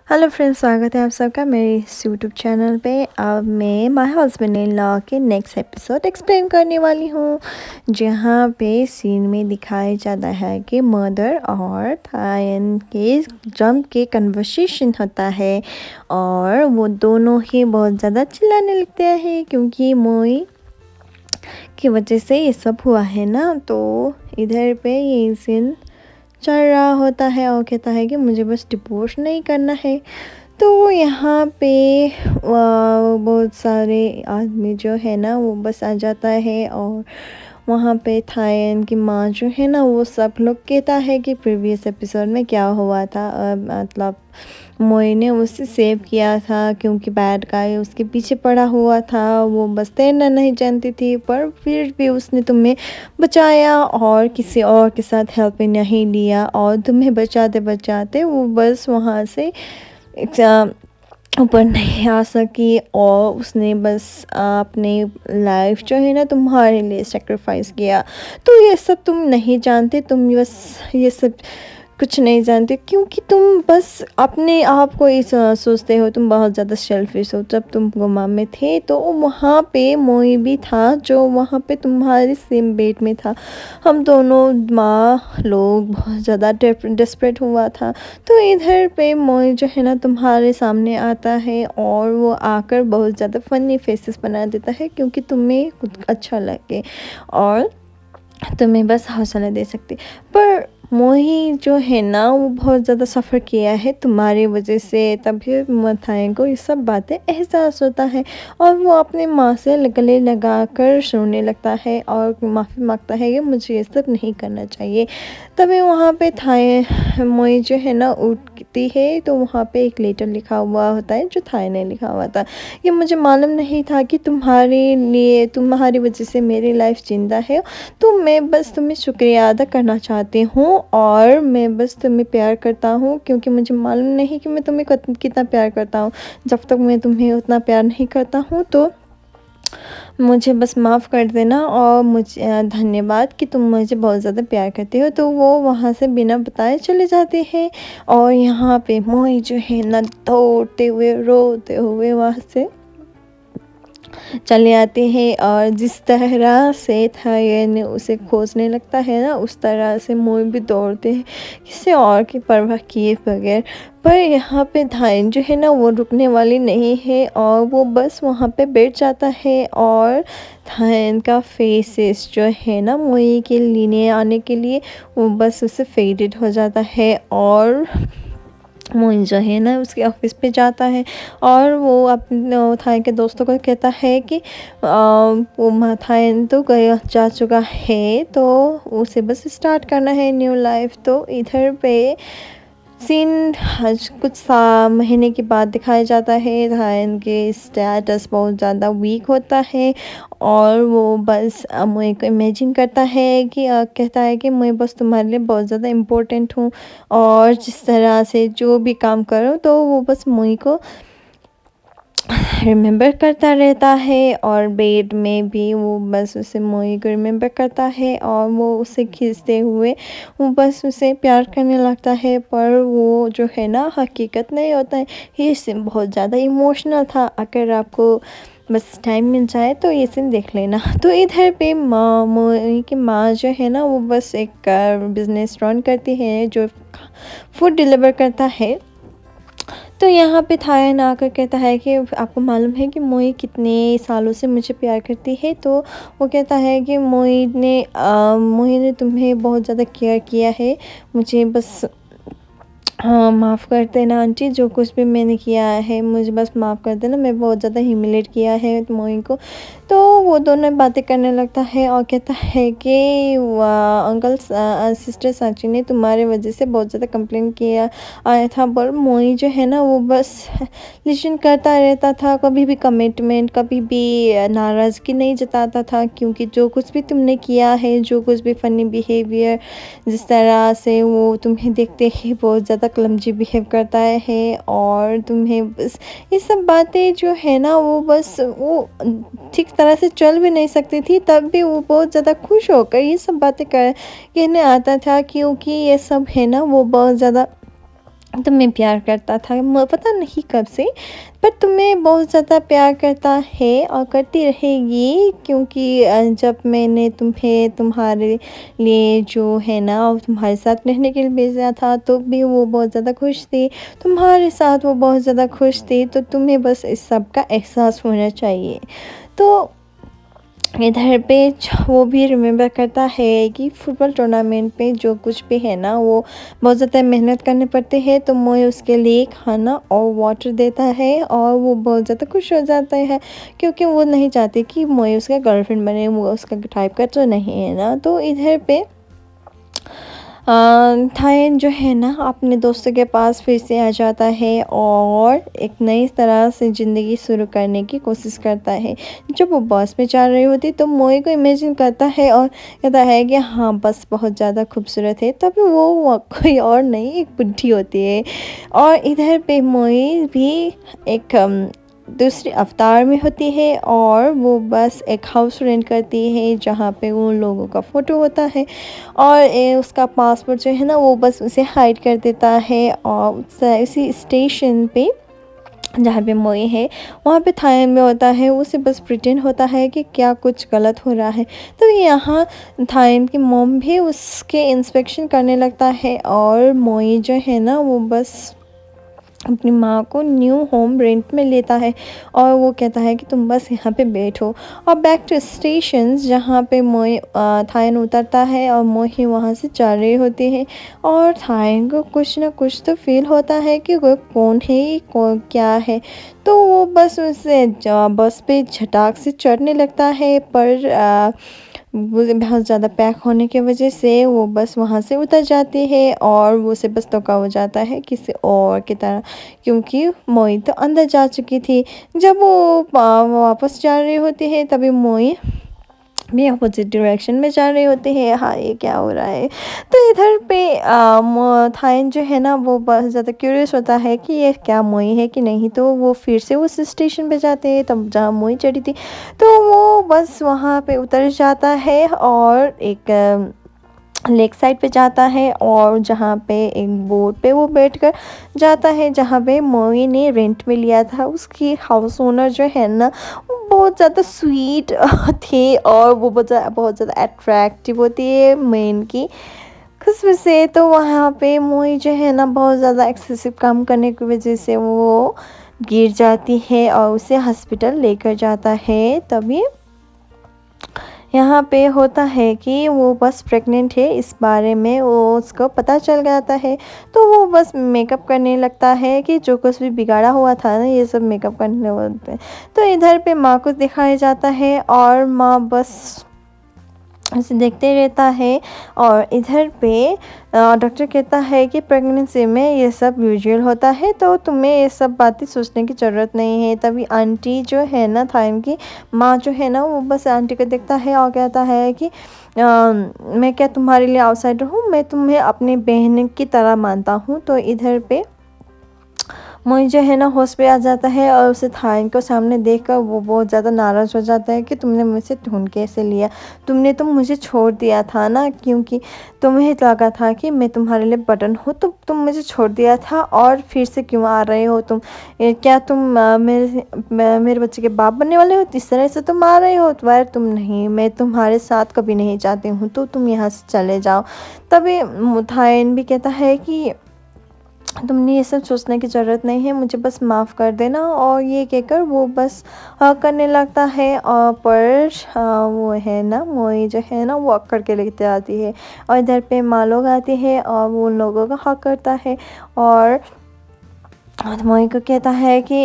Hello friends, स्वागत है आप सबका मेरे इस यूट्यूब चैनल पे। अब मैं माय हस्बैंड इन लॉ के नेक्स्ट एपिसोड एक्सप्लेन करने वाली हूँ, जहाँ पे सीन में दिखाया जाता है कि मदर और थायन के जंप के कन्वर्सेशन होता है और वो दोनों ही बहुत ज़्यादा चिल्लाने लगते हैं क्योंकि मोई की वजह से ये सब हुआ है ना। तो इधर पे ये सीन चल रहा होता है और कहता है कि मुझे बस डिवोर्स नहीं करना है। तो यहाँ पे बहुत सारे आदमी जो है ना वो बस आ जाता है और वहाँ पे थायन की माँ जो है ना वो सब लोग कहता है कि प्रीवियस एपिसोड में क्या हुआ था। मतलब मोई ने उसे सेव किया था क्योंकि बैड गाय उसके पीछे पड़ा हुआ था, वो बस तैरना नहीं जानती थी, पर फिर भी उसने तुम्हें बचाया और किसी और के साथ हेल्प नहीं लिया और तुम्हें बचाते बचाते वो बस वहाँ से ऊपर नहीं आ सकी और उसने बस अपनी लाइफ जो है ना तुम्हारे लिए सेक्रीफाइस किया। तो ये सब तुम नहीं जानते, तुम बस ये सब कुछ नहीं जानते क्योंकि तुम बस अपने आप को ही सोचते हो, तुम बहुत ज़्यादा सेल्फिश हो। जब तुम गोमा में थे तो वहाँ पे मोई भी था जो वहाँ पे तुम्हारे सेम बेड में था। हम दोनों माँ लोग बहुत ज़्यादा डेस्परेट हुआ था। तो इधर पे मोई जो है ना तुम्हारे सामने आता है और वो आकर बहुत ज़्यादा फ़नी फेसेस बना देता है क्योंकि तुम्हें कुछ अच्छा लगे और तुम्हें बस हौसला दे सकते। पर मोही जो है ना वो बहुत ज़्यादा सफ़र किया है तुम्हारी वजह से, तभी मथाए को ये सब बातें एहसास होता है और वो अपने माँ से गले लगा कर सोने लगता है और माफ़ी मांगता है कि मुझे ये सब नहीं करना चाहिए। तभी वहाँ पे थाए मोई जो है ना उठती है तो वहाँ पे एक लेटर लिखा हुआ होता है जो थाई ने लिखा हुआ था। ये मुझे मालूम नहीं था कि तुम्हारी वजह से मेरी लाइफ जिंदा है, तो मैं बस तुम्हें शुक्रिया अदा करना चाहती हूँ और मैं बस तुम्हें प्यार करता हूँ क्योंकि मुझे मालूम नहीं कि मैं तुम्हें कितना प्यार करता हूँ। जब तक मैं तुम्हें उतना प्यार नहीं करता हूँ तो मुझे बस माफ़ कर देना और मुझे धन्यवाद कि तुम मुझे बहुत ज़्यादा प्यार करते हो। तो वो वहाँ से बिना बताए चले जाते हैं और यहाँ पे मोई जो है ना दौड़ते हुए रोते हुए वहाँ से चले आते हैं और जिस तरह से थायन उसे खोजने लगता है ना उस तरह से मोई भी दौड़ते हैं किसी और की परवाह किए बगैर। पर यहाँ पे थायन जो है ना वो रुकने वाली नहीं है और वो बस वहाँ पे बैठ जाता है और थायन का फेसेस जो है ना मोई के लेने आने के लिए वो बस उसे फेडेड हो जाता है और मोइन जो है ना उसके ऑफिस पे जाता है और वो अपने थाई के दोस्तों को कहता है कि वो थाई तो गया जा चुका है तो उसे बस स्टार्ट करना है न्यू लाइफ। तो इधर पे सीन कुछ महीने के बाद दिखाया जाता है। थायन के स्टेटस बहुत ज़्यादा वीक होता है और वो बस मुझे को इमेजिन करता है कि कहता है कि मैं बस तुम्हारे लिए बहुत ज़्यादा इम्पोर्टेंट हूँ और जिस तरह से जो भी काम करो तो वो बस मुझे को रिमेंबर करता रहता है और बेड में भी वो बस उसे मोई को रिमेंबर करता है और वो उसे खींचते हुए वो बस उसे प्यार करने लगता है। पर वो जो है ना हकीकत नहीं होता है। ये सीन बहुत ज़्यादा इमोशनल था, अगर आपको बस टाइम मिल जाए तो ये सीन देख लेना। तो इधर पे मोई की माँ जो है ना वो बस एक बिज़नेस रन करती है जो फूड डिलीवर करता है। तो यहाँ पे थायन आकर कहता है कि आपको मालूम है कि मोई कितने सालों से मुझे प्यार करती है। तो वो कहता है कि मोई ने तुम्हें बहुत ज़्यादा केयर किया है, मुझे बस हाँ माफ़ कर देना आंटी, जो कुछ भी मैंने किया है मुझे बस माफ़ कर देना, मैं बहुत ज़्यादा ह्यूमिलेट किया है मोई को। तो वो दोनों बातें करने लगता है और कहता है कि अंकल सिस्टर सांची ने तुम्हारे वजह से बहुत ज़्यादा कंप्लेन किया आया था, पर मोई जो है ना वो बस लिसन करता रहता था, कभी भी कमिटमेंट कभी भी नाराज़गी नहीं जताता था क्योंकि जो कुछ भी तुमने किया है, जो कुछ भी फ़नी बिहेवियर जिस तरह से वो तुम्हें देखते ही बहुत ज़्यादा क्लमजी बिहेव करता है और तुम्हें बस ये सब बातें जो है ना वो बस वो ठीक तरह से चल भी नहीं सकती थी, तब भी वो बहुत ज़्यादा खुश होकर ये सब बातें कहने आता था क्योंकि ये सब है ना वो बहुत ज़्यादा तुम्हें प्यार करता था पता नहीं कब से, पर तुम्हें बहुत ज़्यादा प्यार करता है और करती रहेगी, क्योंकि जब मैंने तुम्हें तुम्हारे लिए जो है ना तुम्हारे साथ रहने के लिए भेजा था तो भी वो बहुत ज़्यादा खुश थी, तुम्हारे साथ वो बहुत ज़्यादा खुश थी, तो तुम्हें बस इस सब का एहसास होना चाहिए। तो इधर पे वो भी रिमेम्बर करता है कि फुटबॉल टूर्नामेंट पे जो कुछ भी है ना वो बहुत ज़्यादा मेहनत करने पड़ते हैं, तो मोए उसके लिए खाना और वाटर देता है और वो बहुत ज़्यादा खुश हो जाता है, क्योंकि वो नहीं चाहती कि मोए उसका गर्लफ्रेंड बने, वो उसका टाइप का तो नहीं है ना। तो इधर पे थायन जो है ना अपने दोस्तों के पास फिर से आ जाता है और एक नई तरह से ज़िंदगी शुरू करने की कोशिश करता है। जब वो बस में जा रही होती तो मोए को इमेजिन करता है और कहता है कि हाँ बस बहुत ज़्यादा खूबसूरत है, तभी वो कोई और नहीं एक बुढ़ी होती है। और इधर पे मोए भी एक दूसरे अवतार में होती है और वो बस एक हाउस रेंट करती है जहाँ पे उन लोगों का फ़ोटो होता है, और उसका पासवर्ड जो है ना वो बस उसे हाइड कर देता है। और उसी स्टेशन पे जहाँ पे मोए है वहाँ पे थाईलैंड में होता है, उसे बस प्रिटेंड होता है कि क्या कुछ गलत हो रहा है। तो यहाँ थाईलैंड की मॉम भी उसके इंस्पेक्शन करने लगता है और मोए जो है ना वो बस अपनी माँ को न्यू होम रेंट में लेता है और वो कहता है कि तुम बस यहाँ पे बैठो। और बैक टू स्टेशन जहाँ पे मोए थायन उतरता है और मोही वहाँ से जा रही होती है, और थायन को कुछ ना कुछ तो फील होता है कि वो कौन है कौन क्या है। तो वो बस उसे बस पे झटाक से चढ़ने लगता है, पर वो बहुत ज़्यादा पैक होने की वजह से वो बस वहाँ से उतर जाती है और वो उसे बस धोखा हो जाता है किसी और की तरह, क्योंकि मोई तो अंदर जा चुकी थी। जब वो वापस जा रही होती है तभी मोई भी अपोजिट डायरेक्शन में जा रही होती है। हाँ ये क्या हो रहा है। तो इधर पे थाइन जो है ना वो बहुत ज़्यादा क्यूरियस होता है कि ये क्या मोई है कि नहीं, तो वो फिर से उस स्टेशन पे जाते हैं तब जहाँ मोई चढ़ी थी। तो वो बस वहाँ पे उतर जाता है और एक लेक साइड पे जाता है और जहाँ पे एक बोट पे वो बैठकर जाता है जहाँ पे मोई ने रेंट में लिया था। उसकी हाउस ओनर जो है ना वो बहुत ज़्यादा स्वीट थी और वो बहुत ज़्यादा अट्रैक्टिव होती है मेन की खुशबू से। तो वहाँ पे मोई जो है ना बहुत ज़्यादा एक्सेसिव काम करने की वजह से वो गिर जाती है और उसे हॉस्पिटल लेकर जाता है। तभी यहाँ पे होता है कि वो बस प्रेग्नेंट है, इस बारे में वो उसको पता चल जाता है। तो वो बस मेकअप करने लगता है कि जो कुछ भी बिगाड़ा हुआ था ना ये सब मेकअप करने होते हैं। तो इधर पे माँ को दिखाया जाता है और माँ बस उसे देखते रहता है। और इधर पे डॉक्टर कहता है कि प्रेगनेंसी में ये सब यूजुअल होता है, तो तुम्हें ये सब बातें सोचने की ज़रूरत नहीं है। तभी आंटी जो है ना थाइन की माँ जो है ना वो बस आंटी को देखता है और कहता है कि मैं क्या तुम्हारे लिए आउटसाइडर हूँ, मैं तुम्हें अपनी बहन की तरह मानता हूँ। तो इधर पे मोई जो है ना होश पे आ जाता है और उसे थाइन को सामने देखकर वो बहुत ज़्यादा नाराज़ हो जाता है कि तुमने मुझसे ढूंढ कैसे लिया, तुमने तो मुझे छोड़ दिया था ना, क्योंकि तुम्हें लगा था कि मैं तुम्हारे लिए बटन हूँ, तो तुम मुझे छोड़ दिया था और फिर से क्यों आ रहे हो तुम, क्या तुम मेरे बच्चे के बाप बनने वाले हो, इस तरह से तुम आ रहे हो। तो तुम नहीं, मैं तुम्हारे साथ कभी नहीं जाती हूँ, तो तुम यहाँ से चले जाओ। तभी थाइन भी कहता है कि तुमने ये सब सोचने की ज़रूरत नहीं है, मुझे बस माफ़ कर देना। और ये कहकर वो बस करने लगता है और पर वो है ना मोई जो है ना वो अक्कड़ के लेते आती है और इधर पे माँ लोग आती है और वो उन लोगों का हक करता है और मोई को कहता है कि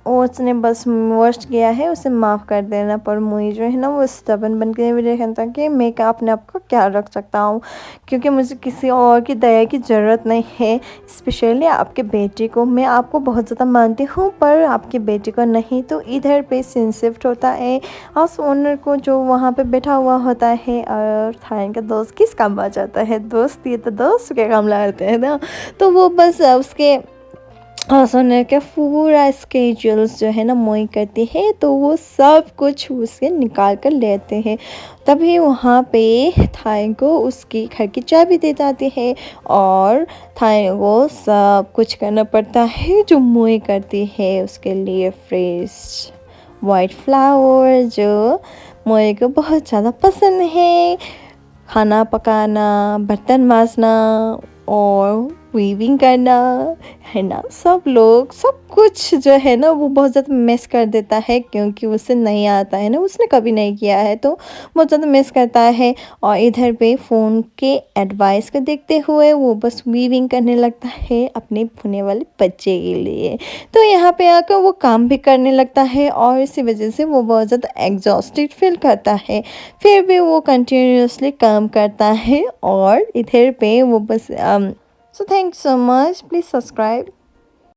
वो उसने बस वर्स्ट किया है, उसे माफ़ कर देना। पर मोई जो है ना वो स्टबन बन के भी कहता कि मैं क्या अपने आप को क्या रख सकता हूँ, क्योंकि मुझे किसी और की दया की ज़रूरत नहीं है, स्पेशली आपके बेटे को। मैं आपको बहुत ज़्यादा मानती हूँ पर आपके बेटे को नहीं। तो इधर पे सीन शिफ्ट होता है हाउस ओनर को जो वहाँ पे बैठा हुआ होता है, और थाइन का दोस्त किस काम आ जाता है, दोस्त ये तो दोस्त के काम लगाते हैं ना। तो वो बस उसके और सोनल का पूरा स्केड्यूल्स जो है ना मोई करती है, तो वो सब कुछ उससे निकाल कर लेते हैं। तभी वहाँ पे थाई को उसकी घर की चाबी दे जाती है और थाई को सब कुछ करना पड़ता है जो मोई करती है उसके लिए। फ्रेश वाइट फ्लावर जो मोई को बहुत ज़्यादा पसंद है, खाना पकाना, बर्तन मांजना और वीविंग करना, है ना। सब लोग सब कुछ जो है ना वो बहुत ज़्यादा मिस कर देता है, क्योंकि उसे नहीं आता है ना, उसने कभी नहीं किया है, तो बहुत ज़्यादा मिस करता है। और इधर पे फ़ोन के एडवाइस को देखते हुए वो बस वीविंग करने लगता है अपने होने वाले बच्चे के लिए। तो यहाँ पे आकर वो काम भी करने लगता है और इसी वजह से वो बहुत ज़्यादा एग्जॉस्टेड फील करता है। फिर भी वो कंटिन्यूअसली काम करता है और इधर पे वो बस so thank you so much, please subscribe.